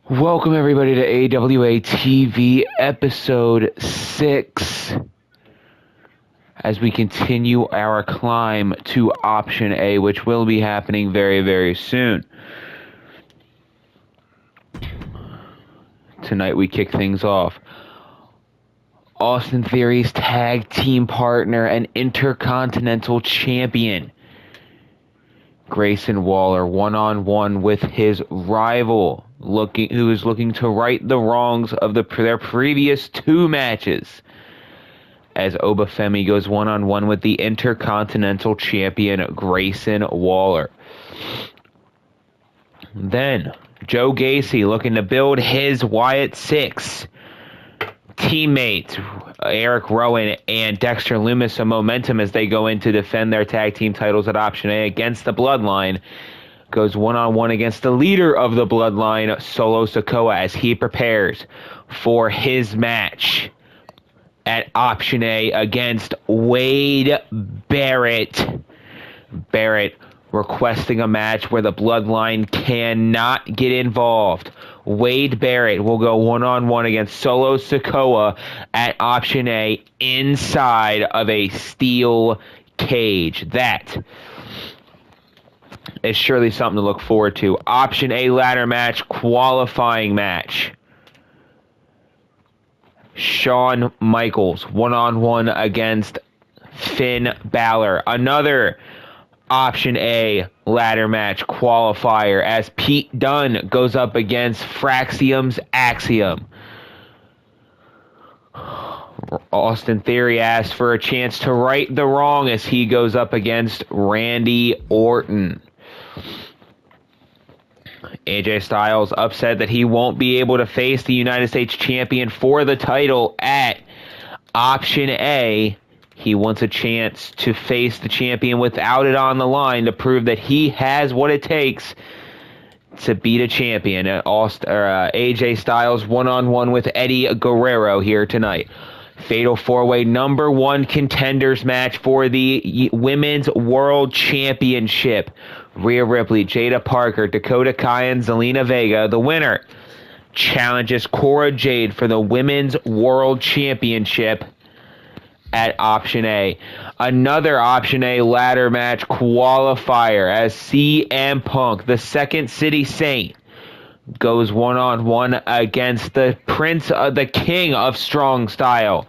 Welcome everybody to AWA TV episode 6 as we continue our climb to option A, which will be happening very, very soon. Tonight we kick things off. Austin Theory's tag team partner and intercontinental champion Grayson Waller one-on-one with his rival, who is looking to right the wrongs of their previous two matches, as Obafemi goes one-on-one with the intercontinental champion Grayson Waller. Then Joe Gacy looking to build his Wyatt Six teammates Eric Rowan and Dexter Lumis some momentum as they go in to defend their tag team titles at Option A against the Bloodline. Goes one-on-one against the leader of the Bloodline, Solo Sikoa, as he prepares for his match at Option A against Wade Barrett. Barrett requesting a match where the Bloodline cannot get involved. Wade Barrett will go one-on-one against Solo Sikoa at Option A inside of a steel cage. That is surely something to look forward to. Option A ladder match, qualifying match. Shawn Michaels one-on-one against Finn Balor. Another Option A ladder match qualifier as Pete Dunne goes up against Fraxium's Axiom. Austin Theory asks for a chance to right the wrong as he goes up against Randy Orton. AJ Styles upset that he won't be able to face the United States champion for the title at Option A. He wants a chance to face the champion without it on the line to prove that he has what it takes to beat a champion. AJ Styles one-on-one with Eddie Guerrero here tonight. Fatal 4-Way #1 contenders match for the Women's World Championship. Rhea Ripley, Jada Parker, Dakota Kai, and Zelina Vega. The winner challenges Cora Jade for the Women's World Championship at Option A. Another Option A ladder match qualifier as CM Punk, the Second City Saint, goes one-on-one against the King of Strong Style,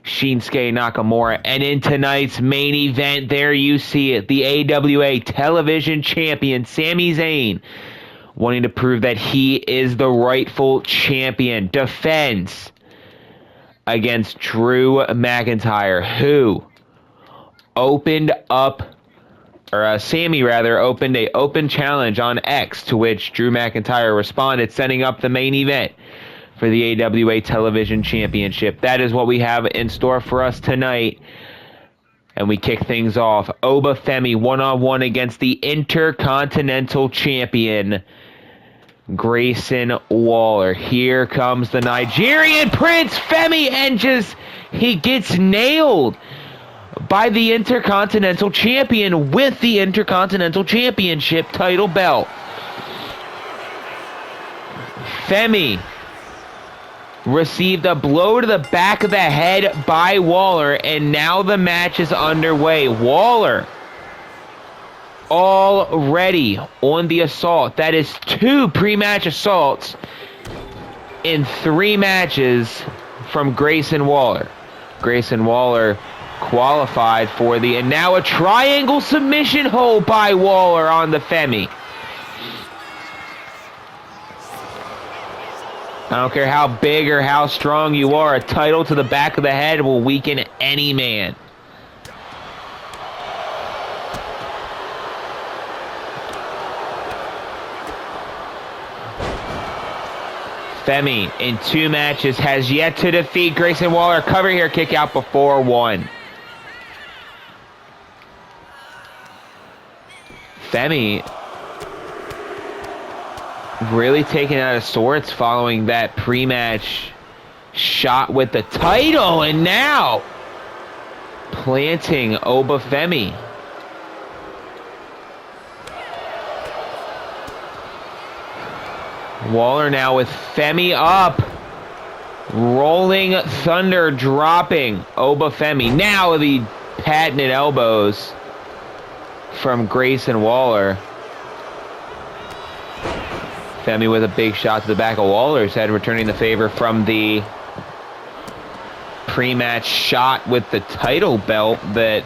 Shinsuke Nakamura. And in tonight's main event, there you see it, the AWA Television Champion, Sami Zayn, wanting to prove that he is the rightful champion, defends against Drew McIntyre, who Sammy opened a open challenge on X, to which Drew McIntyre responded, setting up the main event for the AWA Television Championship. That is what we have in store for us tonight. And we kick things off. Obafemi one-on-one against the Intercontinental Champion, Grayson Waller. Here comes the Nigerian Prince Femi, and he gets nailed by the Intercontinental Champion with the Intercontinental Championship title belt. Femi received a blow to the back of the head by Waller, and now the match is underway. Waller already on the assault. That is 2 pre-match assaults in 3 matches from Grayson Waller. Grayson Waller qualified for and now a triangle submission hold by Waller on the Femi. I don't care how big or how strong you are, a title to the back of the head will weaken any man. Femi, in 2 matches, has yet to defeat Grayson Waller. Cover here, kick out before 1. Femi really taken out of sorts following that pre-match shot with the title, and now planting Obafemi. Waller now with Femi up. Rolling Thunder dropping Obafemi. Now the patented elbows from Grayson Waller. Femi with a big shot to the back of Waller's head, returning the favor from the pre-match shot with the title belt that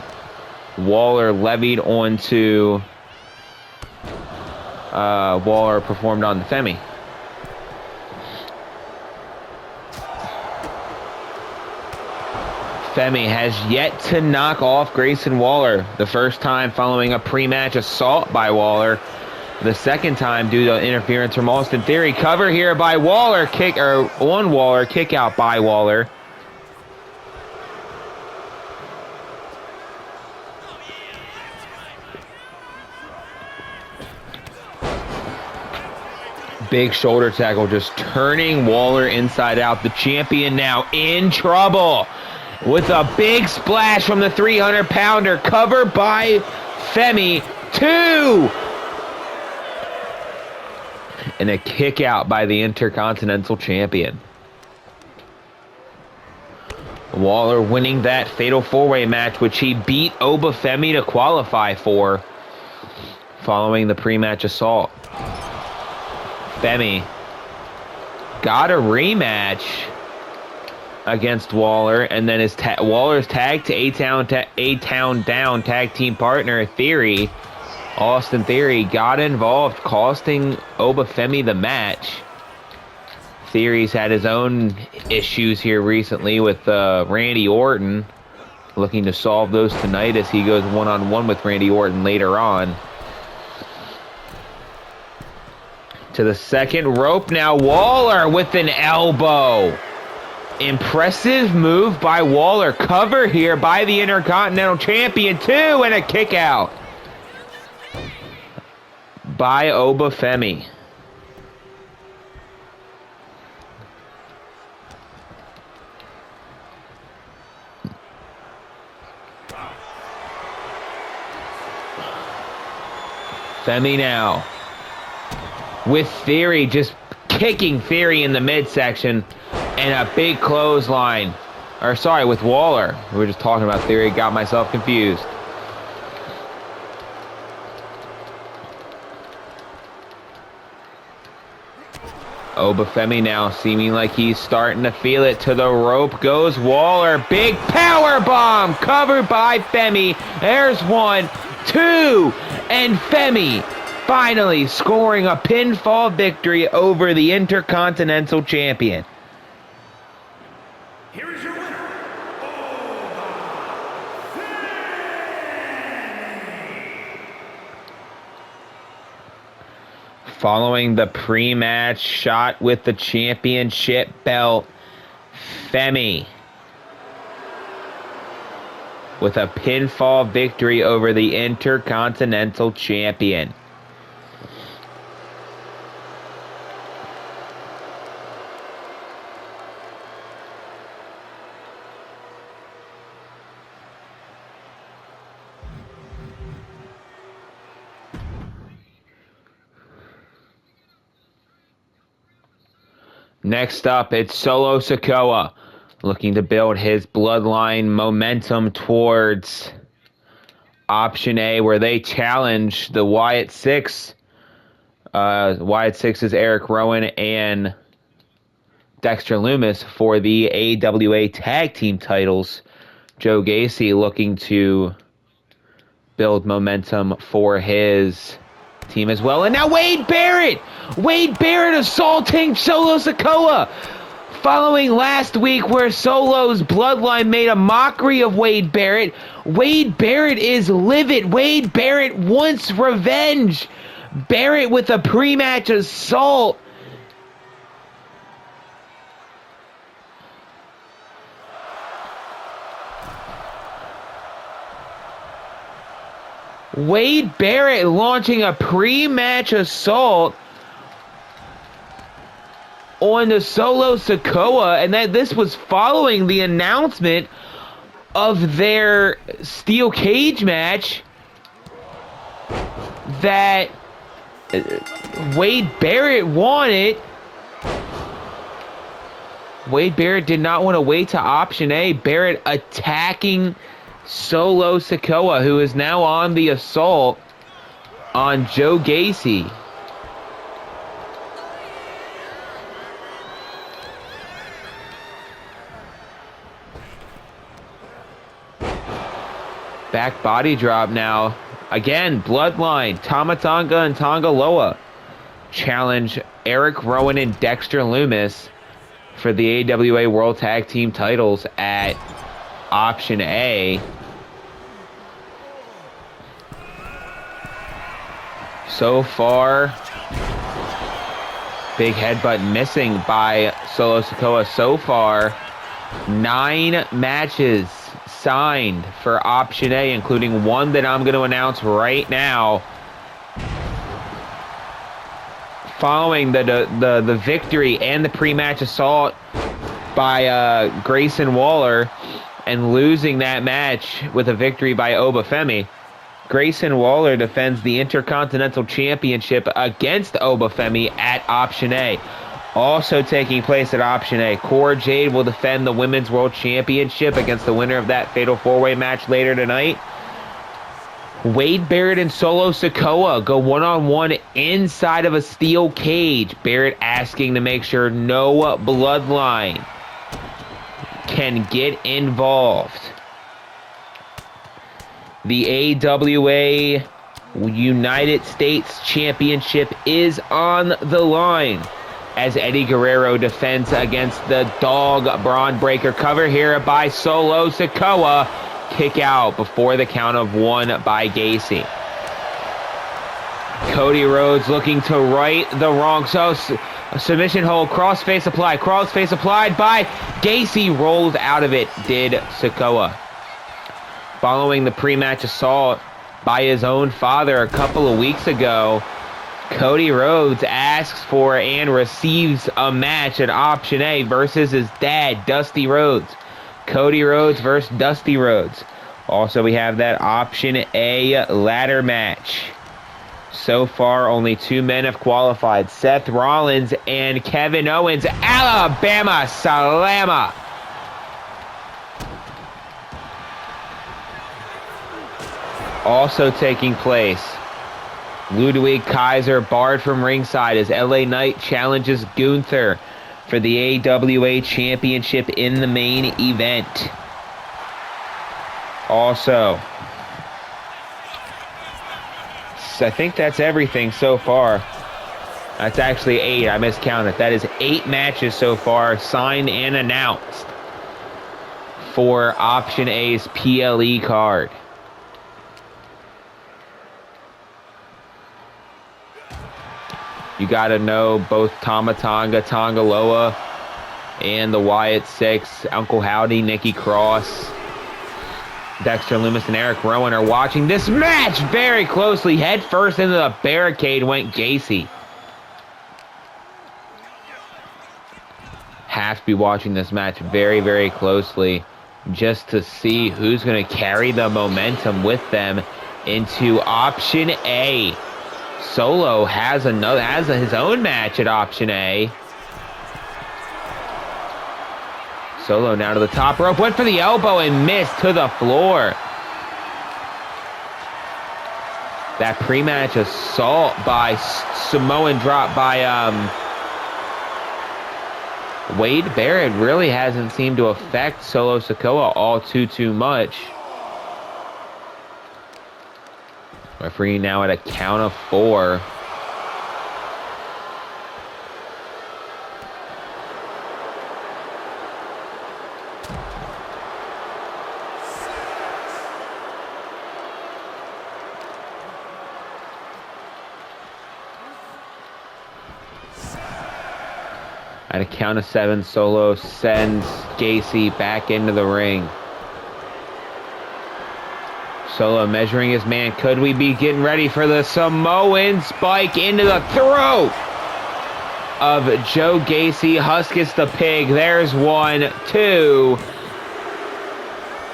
Waller levied onto Waller performed on the Femi. Femi has yet to knock off Grayson Waller, the first time following a pre-match assault by Waller. The second time due to interference from Austin Theory. Cover here by Waller, kick out by Waller. Big shoulder tackle, just turning Waller inside out. The champion now in trouble with a big splash from the 300-pounder. Covered by Femi. 2! And a kick out by the Intercontinental Champion. Waller winning that fatal four-way match, which he beat Obafemi to qualify for following the pre-match assault. Femi got a rematch against Waller, and then Waller's tag to A-Town Down tag team partner Theory, Austin Theory, got involved, costing Obafemi the match. Theory's had his own issues here recently with Randy Orton, looking to solve those tonight as he goes one-on-one with Randy Orton later on. To the second rope now, Waller with an elbow. Impressive move by Waller. Cover here by the Intercontinental Champion, 2, and a kick out by Obafemi. Femi now with Theory, just kicking Theory in the midsection, and a big clothesline. Or sorry, with Waller. We were just talking about Theory, got myself confused. Obafemi now seeming like he's starting to feel it. To the rope goes Waller. Big power bomb covered by Femi. There's 1, 2, and Femi finally scoring a pinfall victory over the Intercontinental Champion. Here is your winner, Following the pre-match shot with the championship belt, Femi with a pinfall victory over the Intercontinental Champion. Next up, it's Solo Sikoa, looking to build his bloodline momentum towards Option A, where they challenge the Wyatt Six. Wyatt Six is Eric Rowan and Dexter Lumis for the AWA Tag Team titles. Joe Gacy looking to build momentum for his team as well. And now Wade Barrett assaulting Solo Sikoa. Following last week where Solo's bloodline made a mockery of Wade Barrett, Wade Barrett is livid. Wade Barrett wants revenge. Barrett with a pre-match assault. Wade Barrett launching a pre-match assault on the Solo Sikoa, and that this was following the announcement of their steel cage match that Wade Barrett won it. Wade Barrett did not want to wait to option A. Barrett attacking Solo Sikoa, who is now on the assault on Joe Gacy. Back body drop now. Again, Bloodline, Tama Tonga and Tonga Loa challenge Eric Rowan and Dexter Loomis for the AWA World Tag Team titles at option A. So far, big headbutt missing by Solo Sikoa. So far, 9 matches signed for option A, including one that I'm going to announce right now. Following the victory and the pre-match assault by Grayson Waller and losing that match with a victory by Obafemi, Grayson Waller defends the Intercontinental Championship against Obafemi at option A. Also taking place at option A, Cora Jade will defend the Women's World Championship against the winner of that Fatal 4-Way match later tonight. Wade Barrett and Solo Sikoa go one-on-one inside of a steel cage. Barrett asking to make sure no Bloodline can get involved. The AWA United States Championship is on the line as Eddie Guerrero defends against the Dog Braun Breaker. Cover here by Solo Sikoa. Kick out before the count of 1 by Gacy. Cody Rhodes looking to right the wrong. So submission hold, crossface applied. Crossface applied by Gacy. Rolled out of it, did Sikoa. Following the pre-match assault by his own father a couple of weeks ago, Cody Rhodes asks for and receives a match at option A versus his dad, Dusty Rhodes. Cody Rhodes versus Dusty Rhodes. Also, we have that option A ladder match. So far, only 2 men have qualified. Seth Rollins and Kevin Owens. Alabama Slamma. Also taking place, Ludwig Kaiser barred from ringside as LA Knight challenges Gunther for the AWA Championship in the main event. Also, I think that's everything so far. That's actually 8. I miscounted. That is 8 matches so far signed and announced for option A's PLE card. You got to know both Tama Tonga, Tonga Loa, and the Wyatt Six, Uncle Howdy, Nikki Cross, Dexter Loomis, and Eric Rowan are watching this match very closely. Head first into the barricade went Gacy. Have to be watching this match very, very closely just to see who's going to carry the momentum with them into option A. Solo has his own match at option A. Solo now to the top rope, went for the elbow and missed to the floor. That pre-match assault by Samoan drop by Wade Barrett really hasn't seemed to affect Solo Sikoa all too much. Referee now at a count of 4. At a count of 7, Solo sends Gacy back into the ring. Solo measuring his man. Could we be getting ready for the Samoan spike into the throat of Joe Gacy? Huskus the Pig. There's 1, 2.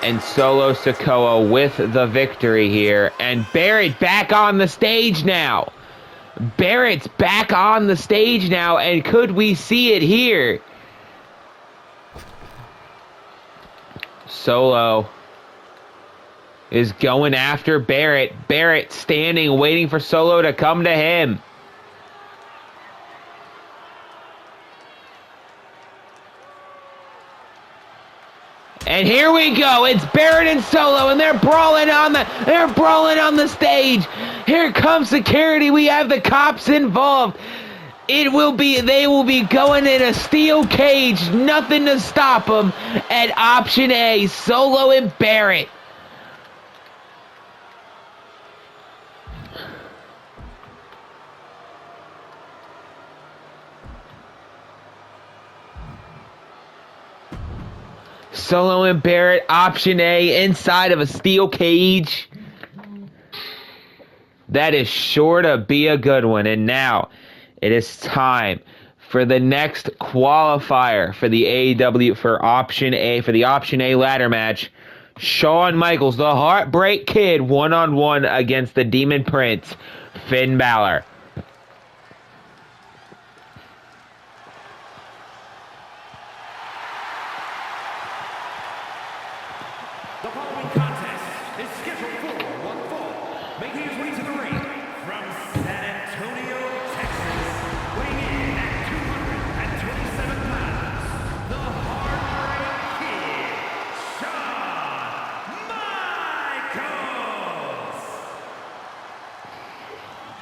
And Solo Sikoa with the victory here. And Barrett back on the stage now. Barrett's back on the stage now, and could we see it here? Solo is going after Barrett. Barrett standing, waiting for Solo to come to him. And here we go. It's Barrett and Solo, and they're brawling on the stage. Here comes security. We have the cops involved. They will be going in a steel cage. Nothing to stop them at option A. Solo and Barrett. Solo and Barrett, option A, inside of a steel cage. That is sure to be a good one. And now it is time for the next qualifier for the option A ladder match. Shawn Michaels, the Heartbreak Kid, one-on-one against the Demon Prince, Finn Balor. The following contest is scheduled for one fall. Making his way to the ring from San Antonio, Texas, weighing in at 227 pounds, the Heartbreak Kid,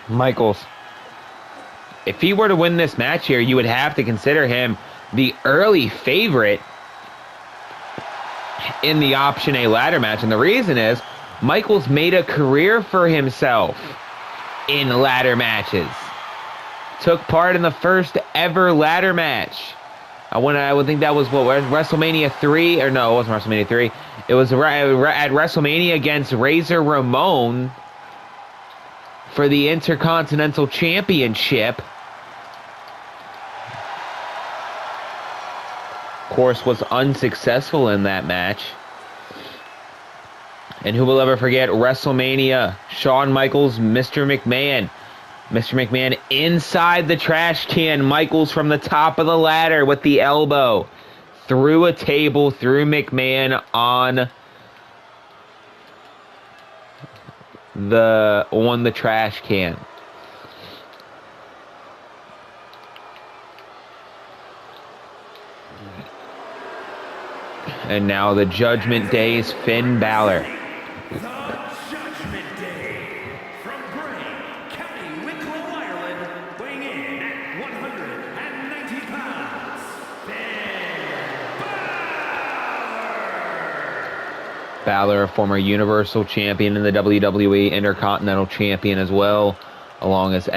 Shawn Michaels. If he were to win this match here, you would have to consider him the early favorite in the option A ladder match, and the reason is Michaels made a career for himself in ladder matches. Took part in the first ever ladder match. I would think that was WrestleMania 3, or no, it wasn't WrestleMania 3. It was at WrestleMania against Razor Ramon for the Intercontinental Championship. Of course, was unsuccessful in that match. And who will ever forget WrestleMania? Shawn Michaels, Mr. McMahon. Mr. McMahon inside the trash can. Michaels from the top of the ladder with the elbow. Through a table, through McMahon on the trash can. And now the Judgment Day's Finn Balor. The Judgment Day from Bray, County Wicklow, Ireland, weighing in at 190 pounds, Finn Balor. Balor, a former Universal Champion in the WWE, Intercontinental Champion as well, along as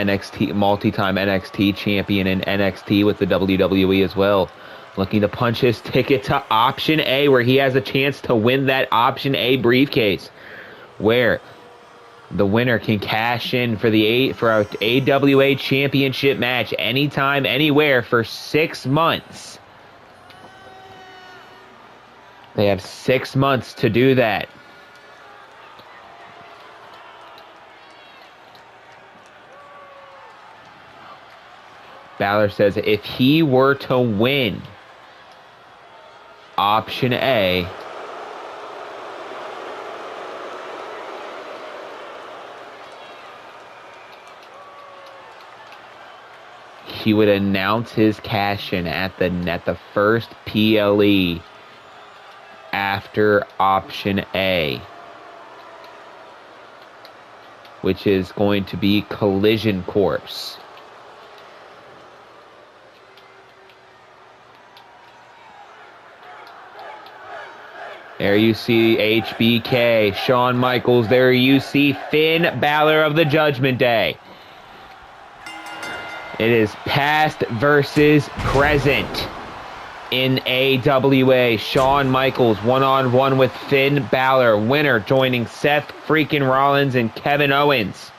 multi-time NXT Champion in NXT with the WWE as well. Looking to punch his ticket to option A, where he has a chance to win that option A briefcase, where the winner can cash in for our AWA Championship match anytime, anywhere for 6 months. They have 6 months to do that. Balor says if he were to win option A, he would announce his cash-in at the first PLE after option A, which is going to be Collision Course. There you see HBK, Shawn Michaels. There you see Finn Balor of the Judgment Day. It is past versus present in AWA. Shawn Michaels one-on-one with Finn Balor. Winner joining Seth freaking Rollins and Kevin Owens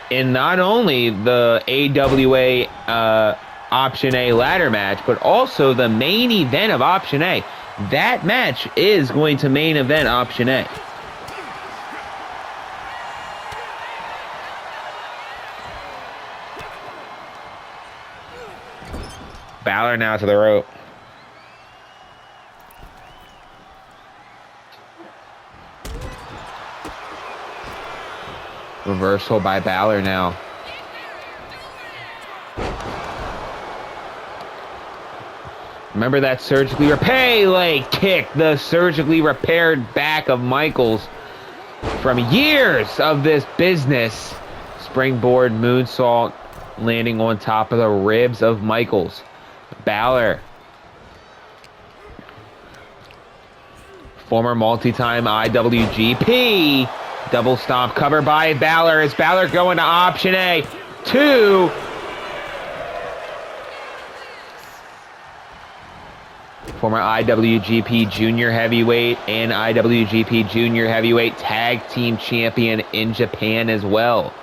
in not only the AWA Option A ladder match, but also the main event of Option A. That match is going to main event Option A. Balor now to the rope. Reversal by Balor now. Remember that surgically leg kick, the surgically repaired back of Michaels from years of this business. Springboard moonsault landing on top of the ribs of Michaels. Balor, former multi-time IWGP, double stomp cover by Balor. Is Balor going to option A? 2. Former IWGP Junior Heavyweight and IWGP Junior Heavyweight Tag Team Champion in Japan as well.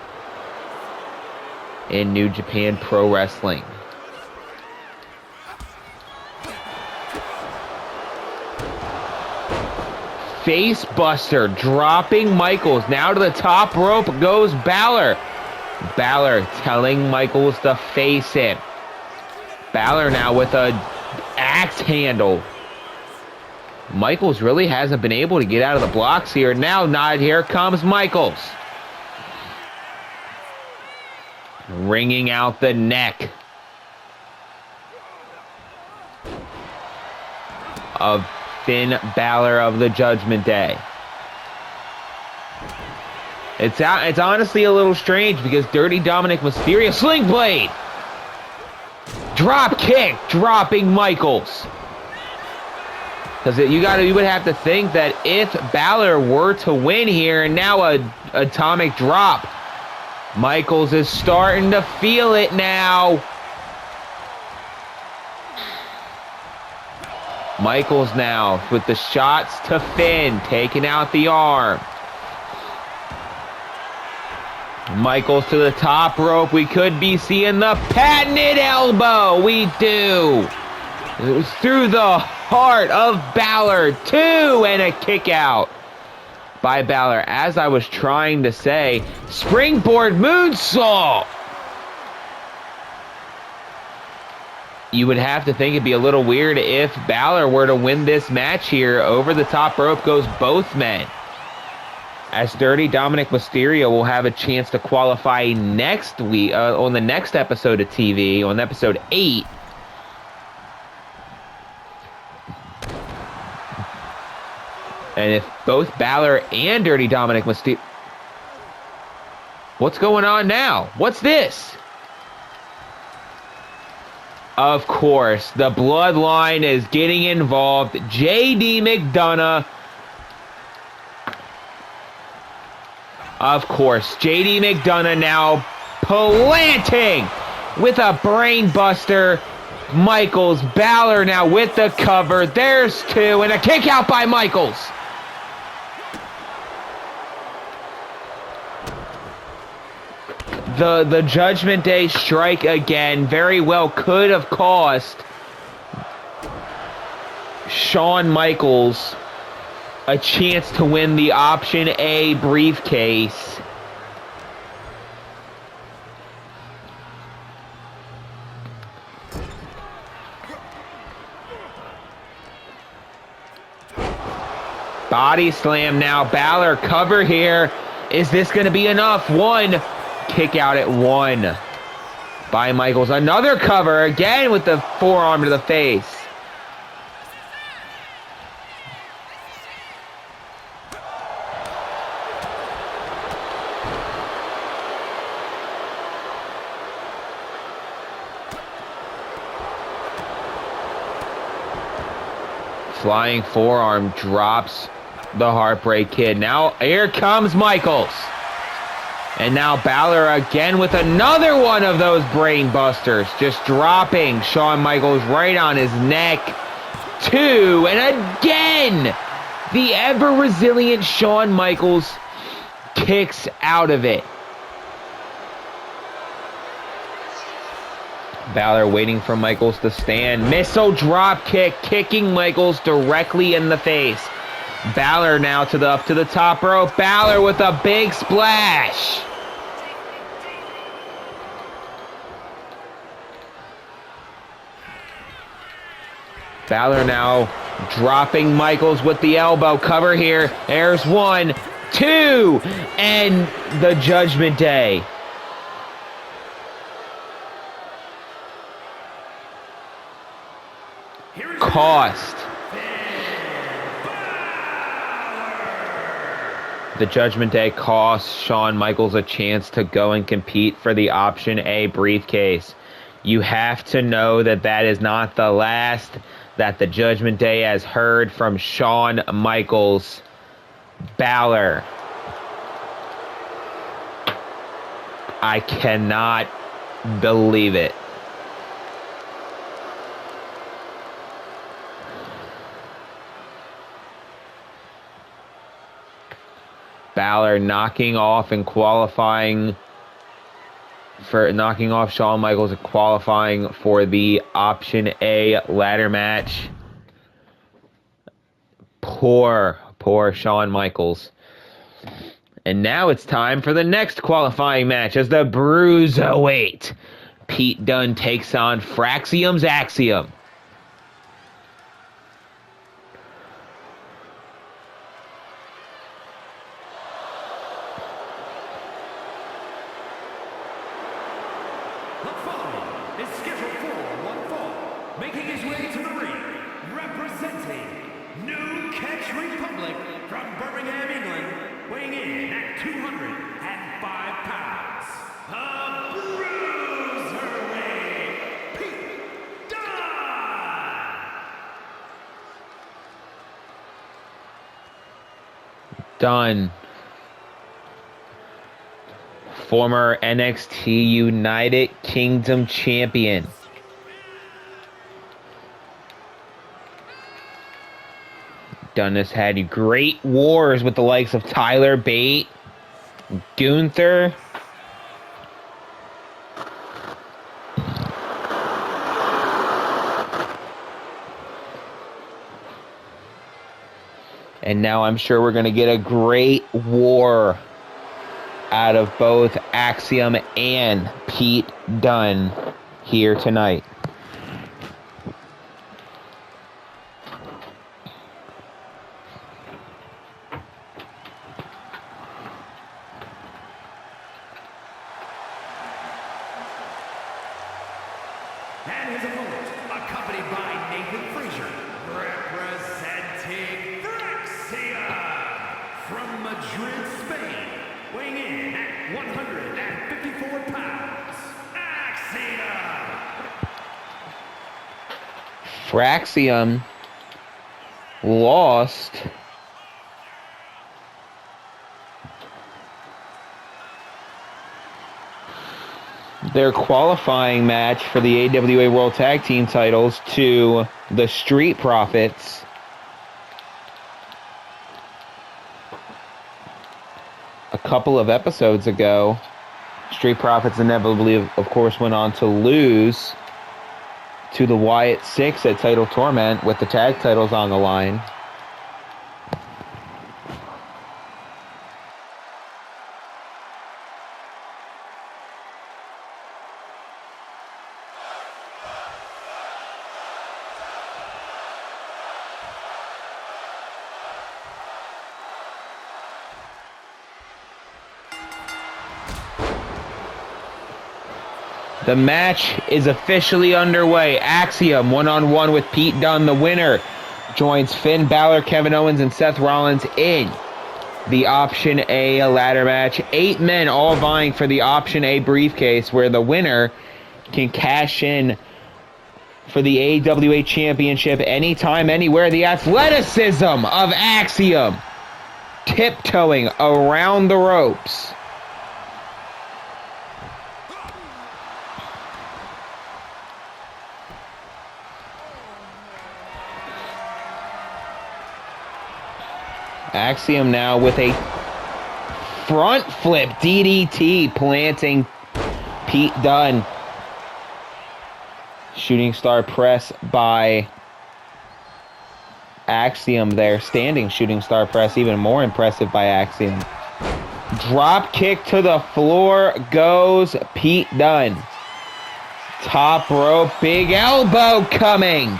In New Japan Pro Wrestling. Face buster, dropping Michaels. Now to the top rope goes Balor. Balor telling Michaels to face him. Balor now with a axe handle. Michaels really hasn't been able to get out of the blocks here. Now, here comes Michaels. Wringing out the neck of Finn Balor of the Judgment Day. It's honestly a little strange because Dirty Dominic Mysterio, Sling Blade, drop kick, dropping Michaels. Because you would have to think that if Balor were to win here, and now a atomic drop, Michaels is starting to feel it now. Michaels now with the shots to Finn, taking out the arm. Michaels to the top rope. We could be seeing the patented elbow. We do. It was through the heart of Balor. 2 and a kick out by Balor. As I was trying to say, springboard moonsault. You would have to think it'd be a little weird if Balor were to win this match here. Over the top rope goes both men. As Dirty Dominic Mysterio will have a chance to qualify next week on the next episode of TV, on episode 8. And if both Balor and Dirty Dominic Mysterio... What's going on now? What's this? Of course, the Bloodline is getting involved. JD McDonough. Of course, JD McDonough now planting with a brain buster. Michaels, Balor now with the cover. There's 2 and a kick out by Michaels. The Judgment Day strike again very well could have cost Shawn Michaels a chance to win the Option A briefcase. Body slam now. Balor cover here. Is this going to be enough? 1. Kick out at 1 by Michaels. Another cover again with the forearm to the face. Flying forearm drops the Heartbreak Kid. Now here comes Michaels. And now Balor again with another one of those brain busters. Just dropping Shawn Michaels right on his neck. 2, and again, the ever-resilient Shawn Michaels kicks out of it. Balor waiting for Michaels to stand. Missile drop kick, kicking Michaels directly in the face. Balor now up to the top rope. Balor with a big splash. Balor now dropping Michaels with the elbow. Cover here. There's 1, 2, and the Judgment Day. Cost. The Judgment Day cost Shawn Michaels a chance to go and compete for the Option A briefcase. You have to know that that is not the last that the Judgment Day has heard from Shawn Michaels. Balor. I cannot believe it. Balor knocking off Shawn Michaels and qualifying for the Option A ladder match. Poor Shawn Michaels. And now it's time for the next qualifying match as the Bruiserweight. Pete Dunne takes on Fraxium's Axiom. Making his way to the ring, representing New Catch Republic from Birmingham, England, weighing in at 205 pounds, the Bruiserweight, Pete Dunne. Former NXT United Kingdom champion. Dunne has had great wars with the likes of Tyler Bate, Gunther, and now I'm sure we're going to get a great war out of both Axiom and Pete Dunne here tonight. and his opponent, accompanied by Nathan Frazier, representing Fraxia from Madrid, Spain, weighing in at 154 pounds, Axiom. Fraxium lost their qualifying match for the AWA World Tag Team titles to the Street Profits. A couple of episodes ago, Street Profits inevitably, of course, went on to lose to the Wyatt Six at Title Torment with the tag titles on the line. The match is officially underway. Axiom one-on-one with Pete Dunne. The winner joins Finn Balor, Kevin Owens, and Seth Rollins in the Option A ladder match. 8 men all vying for the Option A briefcase, where the winner can cash in for the AWA Championship anytime, anywhere. The athleticism of Axiom tiptoeing around the ropes. Axiom now with a front flip DDT, planting Pete Dunne. Shooting star press by Axiom there. Standing shooting star press, even more impressive by Axiom. Drop kick to the floor goes Pete Dunne. Top rope, big elbow coming.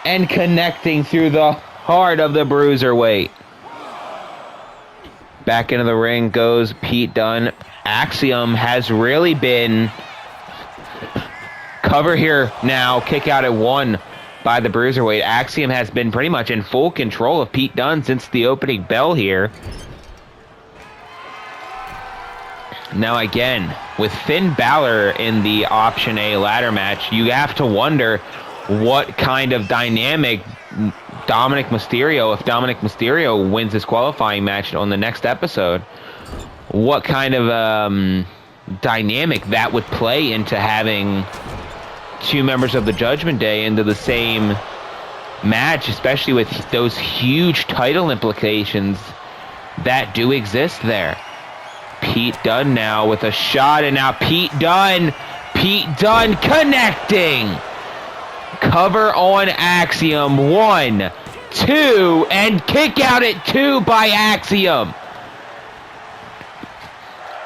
and connecting through the heart of the bruiserweight. Back into the ring goes Pete Dunne. Axiom has really been cover here now. Kick out at 1 by the bruiserweight. Axiom has been pretty much in full control of Pete Dunne since the opening bell here. Now again, with Finn Balor in the Option A ladder match, you have to wonder what kind of dynamic if Dominic Mysterio wins his qualifying match on the next episode, what kind of dynamic that would play into having two members of the Judgment Day into the same match, especially with those huge title implications that do exist there. Pete Dunne now with a shot, and now Pete Dunne connecting. Cover on Axiom, 1, 2, and kick out at 2 by Axiom.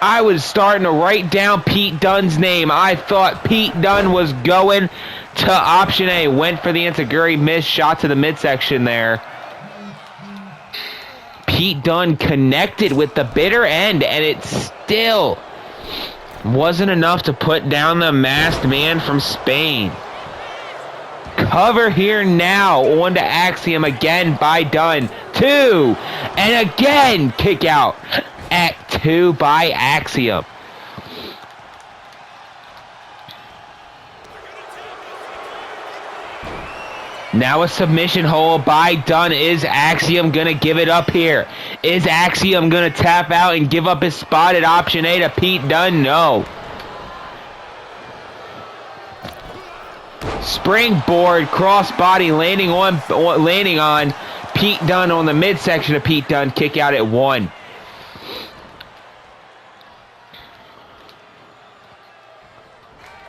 I was starting to write down Pete Dunne's name. I thought Pete Dunne was going to Option A. Went for the Enziguri, missed, shot to the midsection there. Pete Dunne connected with the bitter end, and it still wasn't enough to put down the masked man from Spain. Cover here now on to Axiom again by Dunne. 2, and again kick out at 2 by Axiom. Now a submission hold by Dunne. Is Axiom going to give it up here? Is Axiom going to tap out and give up his spot at Option A to Pete Dunne? No. Springboard crossbody landing on Pete Dunne on the midsection of Pete Dunne. Kick out at 1.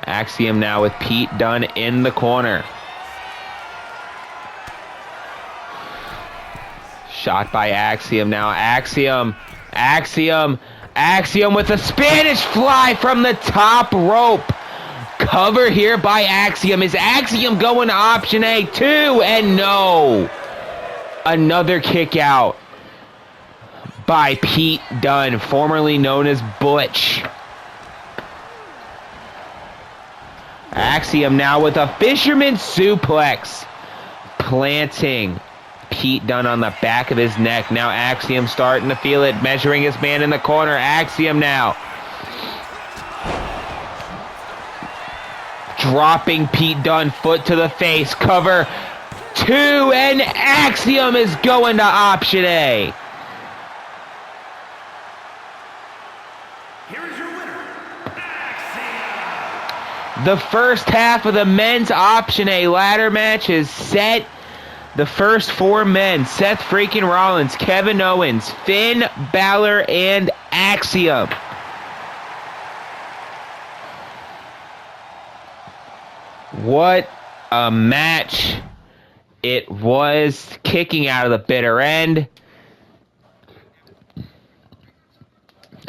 Axiom now with Pete Dunne in the corner. Shot by Axiom now. Axiom with a Spanish fly from the top rope. Cover here by Axiom. Is Axiom going to Option A? 2, and no. Another kick out by Pete Dunne, formerly known as Butch. Axiom now with a fisherman suplex, planting Pete Dunne on the back of his neck. Now Axiom starting to feel it, measuring his man in the corner. Axiom now dropping Pete Dunne, foot to the face. Cover 2, and Axiom is going to Option A. Here is your winner, Axiom. The first half of the men's Option A ladder match is set. The first 4 men, Seth freaking Rollins, Kevin Owens, Finn Balor, and Axiom. What a match it was, kicking out of the bitter end.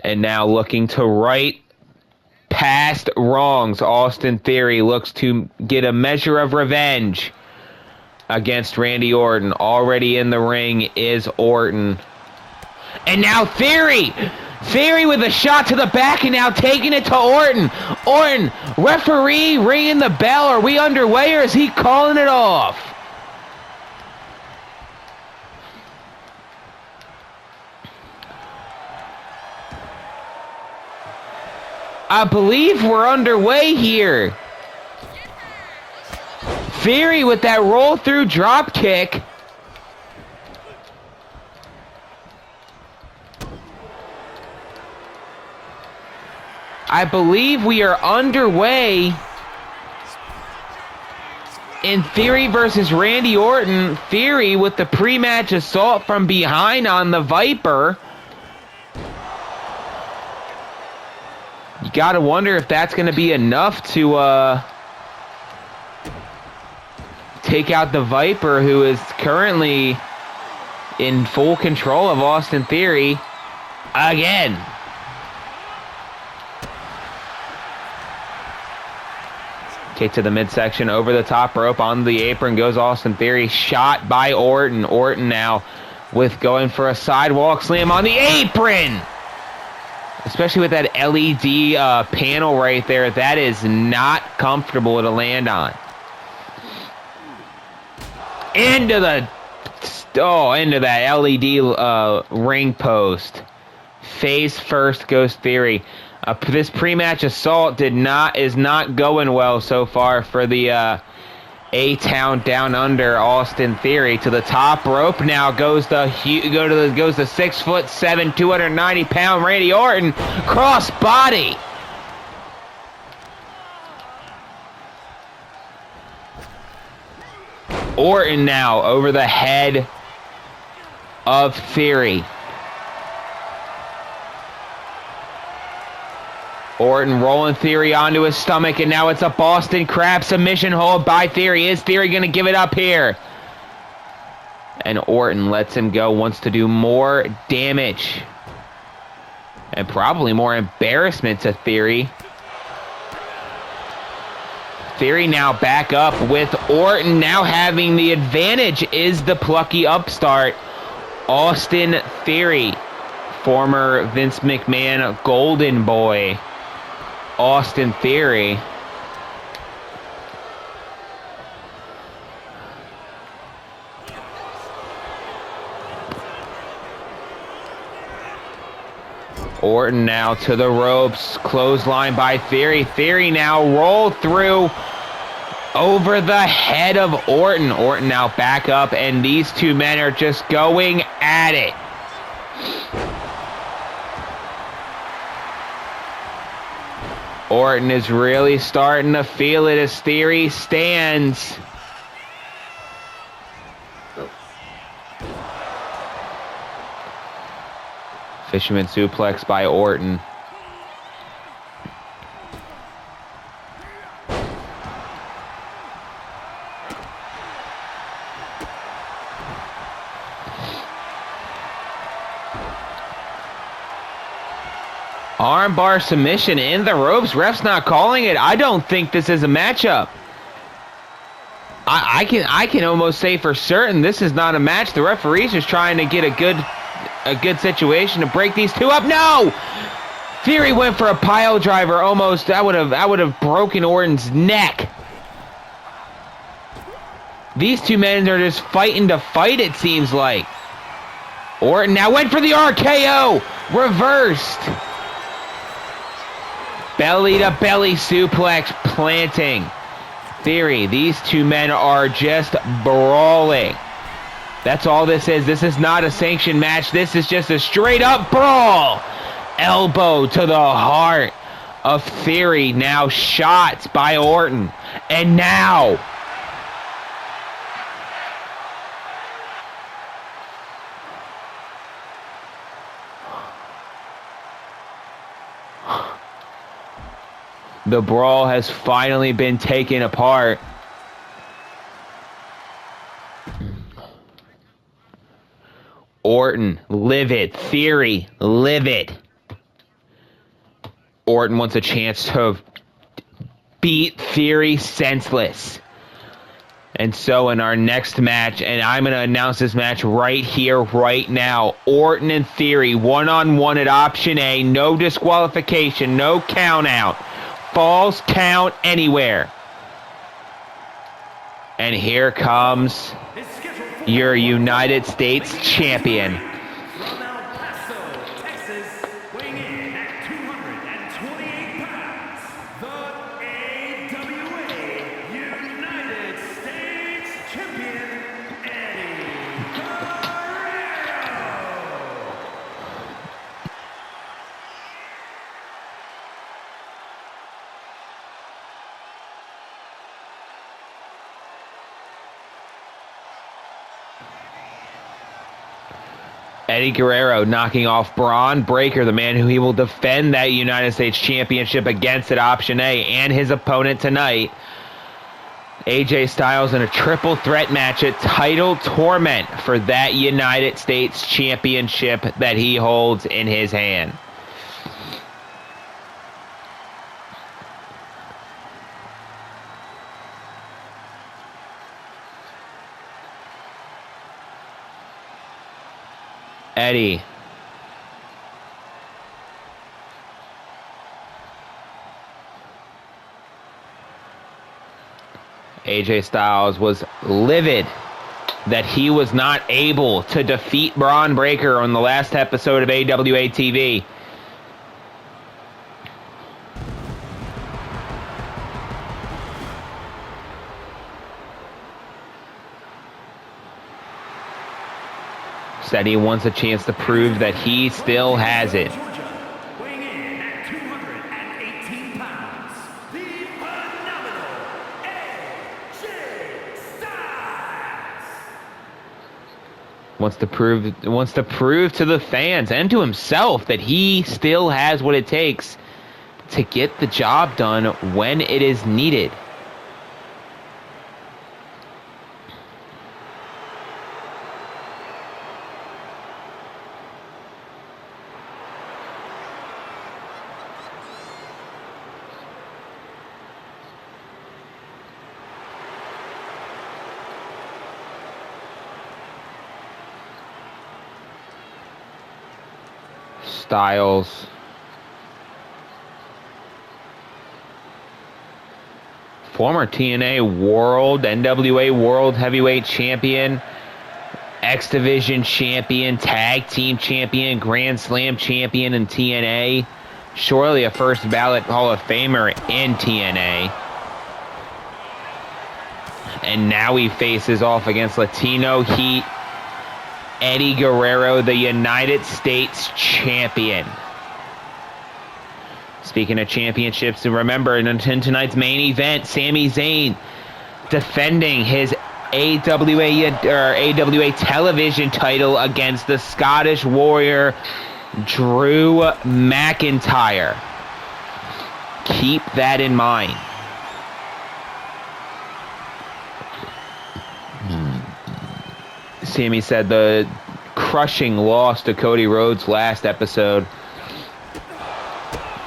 And now looking to right past wrongs, Austin Theory looks to get a measure of revenge against Randy Orton. Already in the ring is Orton. And now Theory with a shot to the back, and now taking it to Orton. Orton, referee ringing the bell. Are we underway, or is he calling it off? I believe we're underway here. Theory with that roll through drop kick. I believe we are underway in Theory versus Randy Orton. Theory with the pre-match assault from behind on the Viper. You gotta wonder if that's gonna be enough to take out the Viper, who is currently in full control of Austin Theory again. Kick to the midsection, over the top rope, on the apron goes Austin Theory. Shot by Orton. Orton now with going for a sidewalk slam on the apron. Especially with that LED panel right there. That is not comfortable to land on. Into that LED ring post. Face first goes Theory. This pre-match assault is not going well so far for the A-Town Down Under Austin Theory. To the top rope now goes the 6'7", 290-pound Randy Orton. Cross body. Orton now over the head of Theory. Orton rolling Theory onto his stomach, and now it's a Boston Crab submission hold by Theory. Is Theory going to give it up here? And Orton lets him go, wants to do more damage. And probably more embarrassment to Theory. Theory now back up with Orton now having the advantage is the plucky upstart, Austin Theory. Former Vince McMahon golden boy. Austin Theory. Orton now to the ropes, clothesline by Theory. Theory now rolled through over the head of Orton. Orton now back up, and these two men are just going at it. Orton is really starting to feel it as Theory stands. Fisherman suplex by Orton. Armbar submission in the ropes. Ref's not calling it. I don't think this is a matchup. I can almost say for certain this is not a match. The referee's just trying to get a good situation to break these two up. No! Theory went for a pile driver almost. I would have broken Orton's neck. These two men are just fighting to fight, it seems like. Orton now went for the RKO. Reversed. Belly to belly suplex planting. Theory, these two men are just brawling. That's all this is. This is not a sanctioned match. This is just a straight up brawl. Elbow to the heart of Theory. Now shots by Orton. And now the brawl has finally been taken apart. Orton, livid. Theory, livid. Orton wants a chance to beat Theory senseless. And so in our next match, and I'm going to announce this match right here, right now, Orton and Theory, one-on-one at Option A, no disqualification, no count out. Falls count anywhere. And here comes your United States champion. From El Paso, Texas, weighing in at 228 pounds, the AWA United States champion, Eddie Guerrero. Eddie Guerrero knocking off Braun Breaker, the man who he will defend that United States Championship against at Option A, and his opponent tonight, AJ Styles, in a triple threat match at Title Torment for that United States Championship that he holds in his hand. Eddie. AJ Styles was livid that he was not able to defeat Braun Breaker on the last episode of AWA TV. Said he wants a chance to prove that he still has it. Weighing in at 218 pounds, the phenomenal AJ Styles. Wants to prove to the fans and to himself that he still has what it takes to get the job done when it is needed. Styles. Former TNA World, NWA World Heavyweight Champion, X Division Champion, Tag Team Champion, Grand Slam Champion in TNA. Surely a first ballot Hall of Famer in TNA. And now he faces off against Latino Heat Eddie Guerrero, the United States Champion. Speaking of championships, remember in tonight's main event, Sami Zayn defending his AWA television title against the Scottish Warrior Drew McIntyre. Keep that in mind. Sami said the crushing loss to Cody Rhodes last episode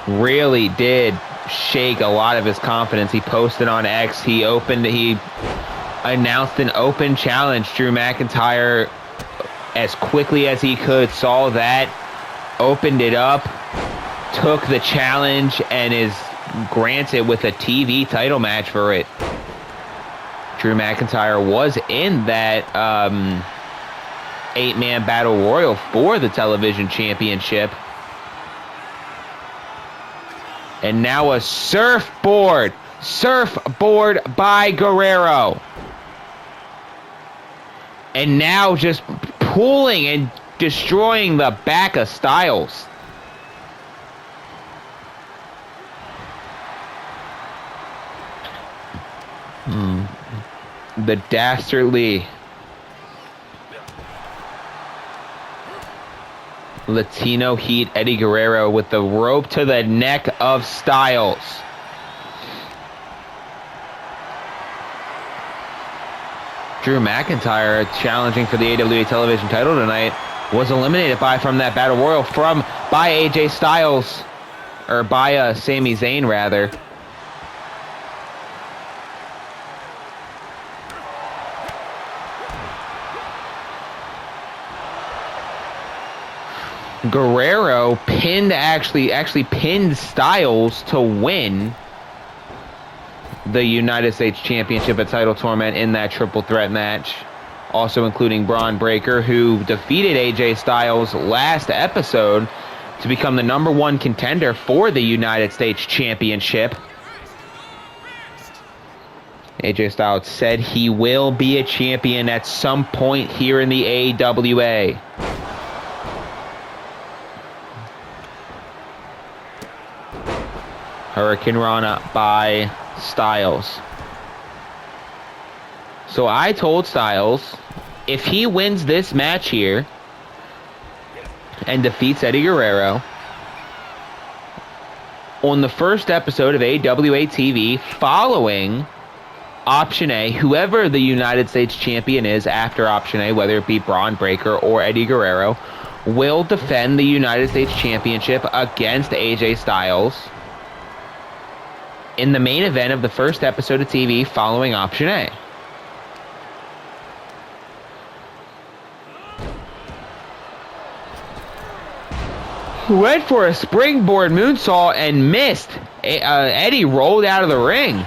really did shake a lot of his confidence. He posted on X, he announced an open challenge. Drew McIntyre, as quickly as he could, saw that, opened it up, took the challenge, and is granted with a TV title match for it. Drew McIntyre was in that 8-man battle royal for the television championship. And now a surfboard by Guerrero. And now just pulling and destroying the back of Styles. The dastardly Latino Heat Eddie Guerrero with the rope to the neck of Styles. Drew McIntyre, challenging for the AWA television title tonight, was eliminated from that battle royal by AJ Styles, or by Sami Zayn rather. Guerrero actually pinned Styles to win the United States Championship at Title Tournament in that triple threat match, also including Braun Breaker, who defeated AJ Styles last episode to become the #1 contender for the United States Championship. AJ Styles said he will be a champion at some point here in the AWA. Hurricane Rana by Styles. So I told Styles, if he wins this match here and defeats Eddie Guerrero on the first episode of AWA TV following Option A, whoever the United States champion is after Option A, whether it be Braun Breaker or Eddie Guerrero, will defend the United States Championship against AJ Styles in the main event of the first episode of TV following Option A. Went for a springboard moonsault and missed. Eddie rolled out of the ring.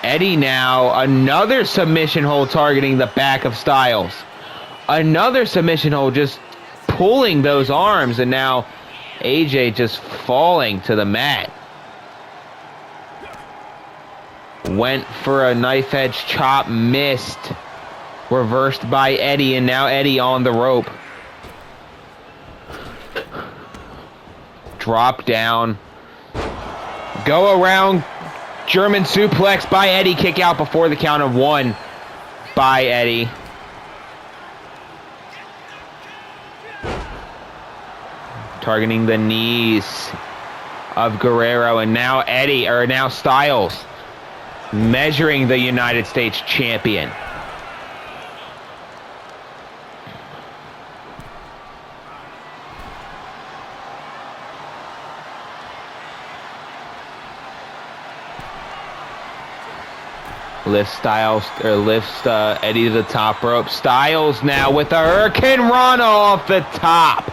Eddie now, another submission hold targeting the back of Styles. Another submission hold just pulling those arms, and now AJ just falling to the mat. Went for a knife edge chop, missed. Reversed by Eddie, and now Eddie on the rope. Drop down. Go around. German suplex by Eddie. Kick out before the count of 1 by Eddie. Targeting the knees of Guerrero, and now now Styles measuring the United States champion. Lifts Eddie to the top rope. Styles now with a Hurricane Rana off the top.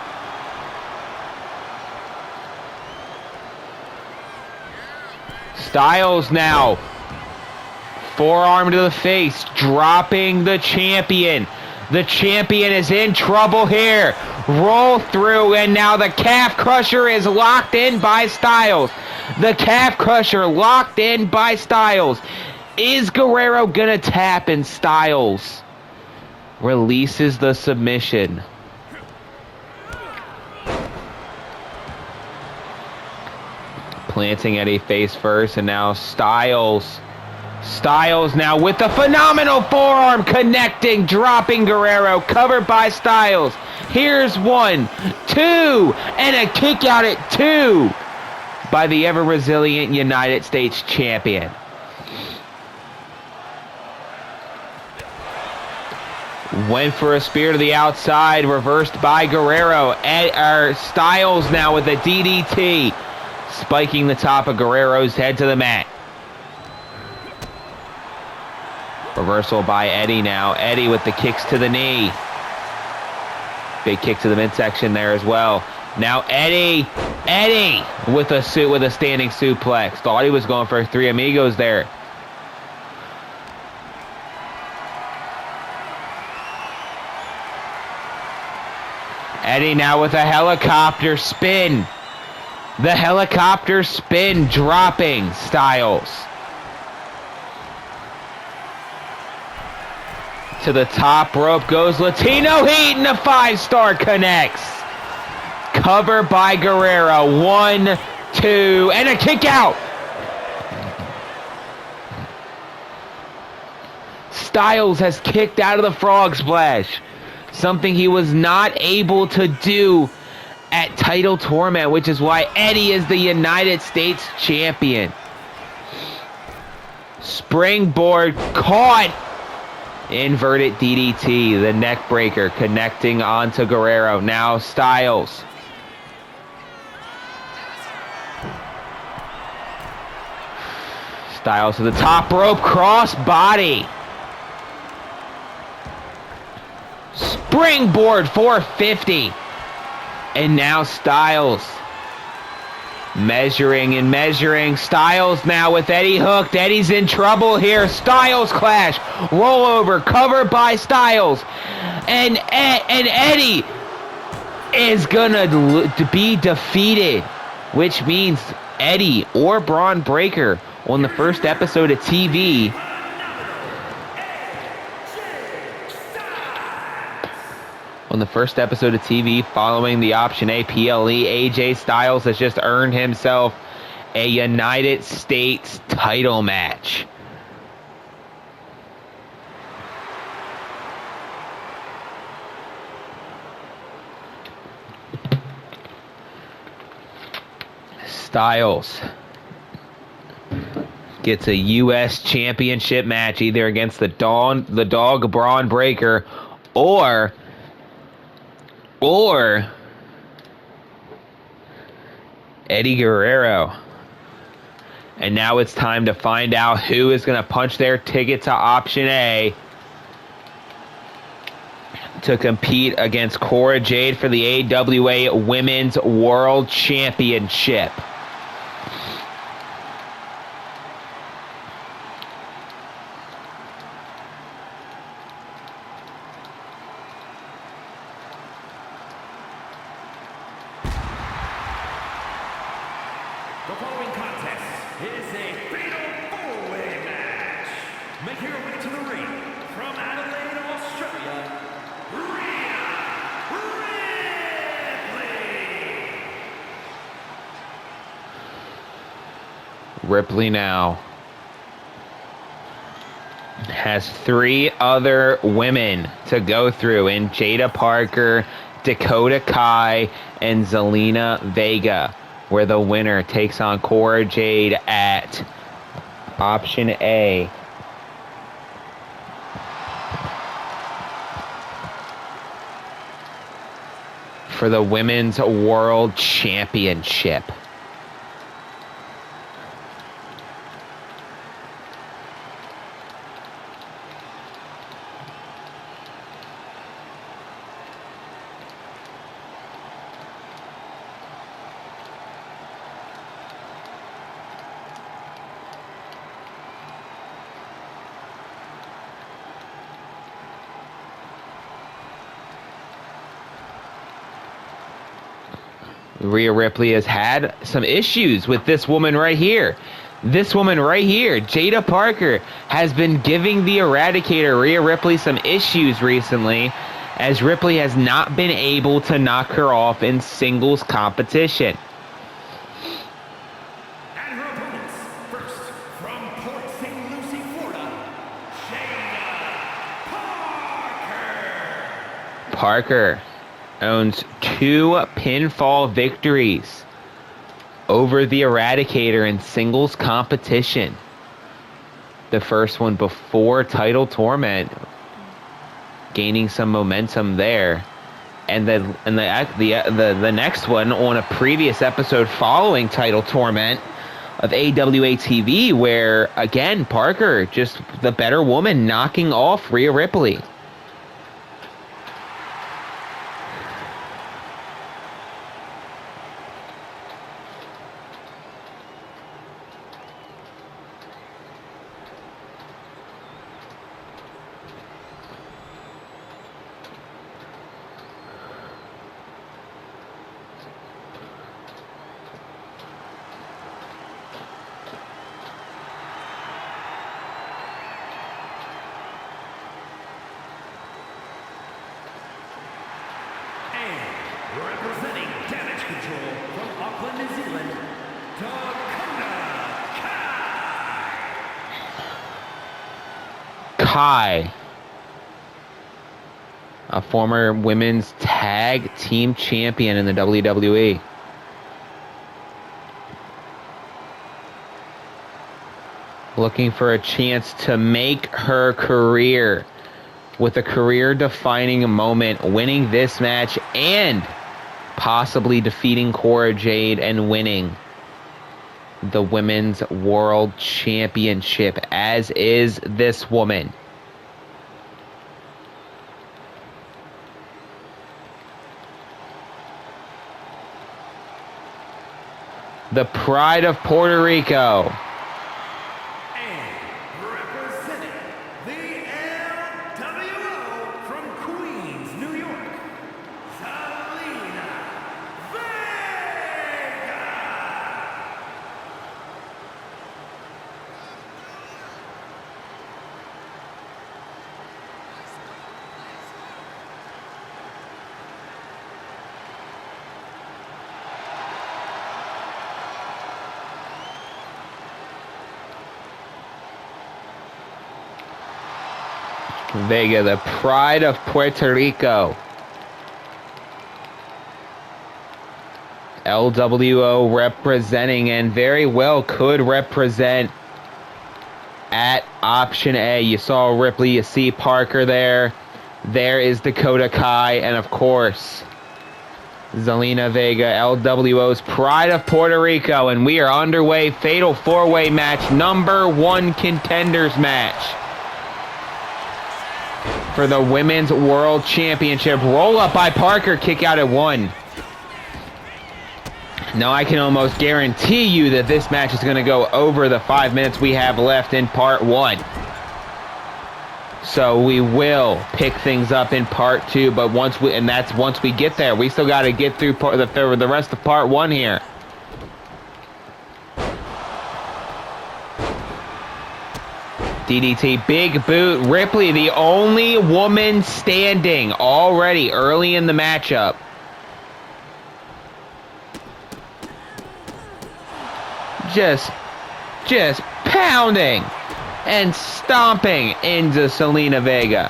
Styles now. Forearm to the face, dropping the champion. The champion is in trouble here. Roll through, and now the calf crusher is locked in by Styles. The calf crusher locked in by Styles. Is Guerrero gonna tap, and Styles releases the submission. Planting Eddie face first, and now Styles. Styles now with the phenomenal forearm connecting, dropping Guerrero, covered by Styles. Here's 1, 2, and a kick out at 2 by the ever-resilient United States champion. Went for a spear to the outside, reversed by Guerrero. Styles now with a DDT, spiking the top of Guerrero's head to the mat. Reversal by Eddie now. Eddie with the kicks to the knee. Big kick to the midsection there as well. Now Eddie with a standing suplex. Thought he was going for 3 amigos there. Eddie now with a helicopter spin. The helicopter spin dropping Styles. To the top rope goes Latino Heat, and a 5-star connects. Cover by Guerrero. 1, 2, and a kick out. Styles has kicked out of the frog splash. Something he was not able to do at Title Tournament, which is why Eddie is the United States champion. Springboard caught. Inverted DDT, the neck breaker connecting onto Guerrero. Now Styles. Styles to the top rope, cross body. Springboard 450. And now Styles. Measuring. Styles now with Eddie hooked. Eddie's in trouble here. Styles clash. Rollover. Covered by Styles. And Eddie is gonna be defeated. Which means Eddie or Braun Breaker on the first episode of TV following the Option A PLE, AJ Styles has just earned himself a United States title match. Styles gets a U.S. Championship match either against the dog Braun Breaker or Eddie Guerrero. And now it's time to find out who is going to punch their ticket to Option A to compete against Cora Jade for the AWA Women's World Championship. The following contest is a fatal four-way match. Making her way to the ring from Adelaide, Australia, Rhea Ripley. Ripley now has 3 other women to go through in Jada Parker, Dakota Kai, and Zelina Vega, where the winner takes on Cora Jade at option A. For the Women's World Championship. Rhea Ripley has had some issues with this woman right here. This woman right here, Jada Parker, has been giving the Eradicator, Rhea Ripley, some issues recently, as Ripley has not been able to knock her off in singles competition. And her opponents, first from Port St. Lucie, Florida, Jada Parker. Parker owns 2 pinfall victories over the Eradicator in singles competition. The first one before Title Torment, gaining some momentum there, and the next one on a previous episode following Title Torment of AWA TV, where again Parker, just the better woman, knocking off Rhea Ripley. Representing Damage Control from Auckland, New Zealand, Dakota Kai, a former women's tag team champion in the WWE. Looking for a chance to make her career with a career-defining moment, winning this match and possibly defeating Cora Jade and winning the Women's World Championship, as is this woman. The pride of Puerto Rico. And representing the LWO from Queens, New York, Zelina Vega. Vega, the pride of Puerto Rico. LWO representing, and very well could represent at option A. You saw Ripley, you see Parker there. There is Dakota Kai, and of course, Zelina Vega, LWO's pride of Puerto Rico. And we are underway. Fatal 4-way match, number 1 contenders match. for the Women's World Championship. Roll up by Parker, kick out at 1. Now I can almost guarantee you that this match is going to go over the 5 minutes we have left in part 1. So we will pick things up in part 2, but once we get there. We still got to get through the rest of part 1 here. DDT, big boot. Ripley, the only woman standing already early in the matchup. Just pounding and stomping into Zelina Vega.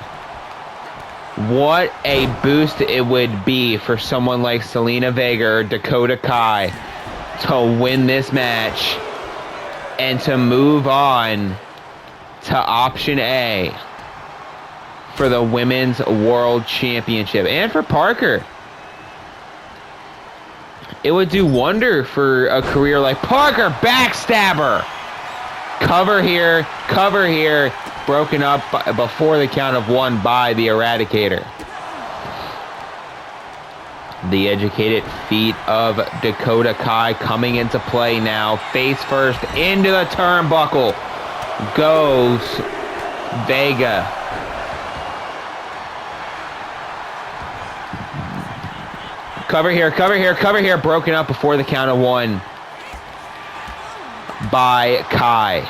What a boost it would be for someone like Zelina Vega or Dakota Kai to win this match and to move on to option A for the Women's World Championship. And for Parker, it would do wonder for a career like Parker. Backstabber. Cover here, broken up before the count of 1 by the Eradicator. The educated feet of Dakota Kai coming into play now. Face first into the turnbuckle goes Vega. Cover here, broken up before the count of 1 by Kai.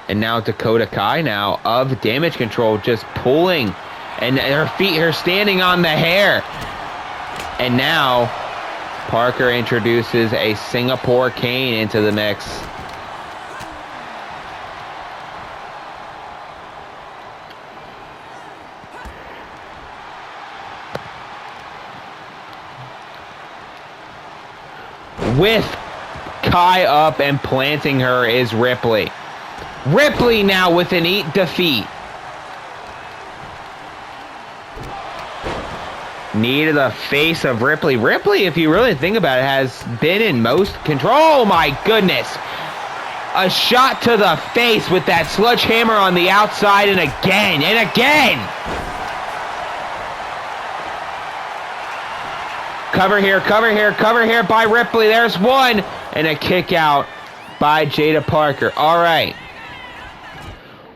And now Dakota Kai now of Damage Control just pulling, and her standing on the hair. And now Parker introduces a Singapore cane into the mix. With Kai up and planting her is Ripley. Ripley now with an defeat. Knee to the face of Ripley. Ripley, if you really think about it, has been in most control. Oh my goodness. A shot to the face with that sledgehammer on the outside, and again, and again. Cover here by Ripley. There's 1. And a kick out by Jada Parker. All right.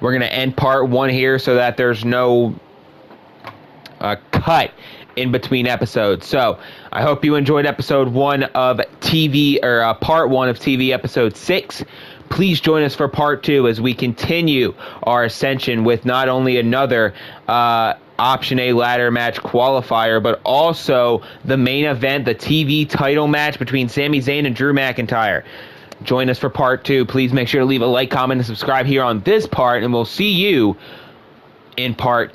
We're going to end part 1 here so that there's no cut in between episodes. So I hope you enjoyed episode 1 of TV, or part 1 of TV episode 6. Please join us for part 2 as we continue our ascension with not only another Option A ladder match qualifier, but also the main event, the TV title match between Sami Zayn and Drew McIntyre. Join us for part 2. Please make sure to leave a like, comment, and subscribe here on this part, and we'll see you in part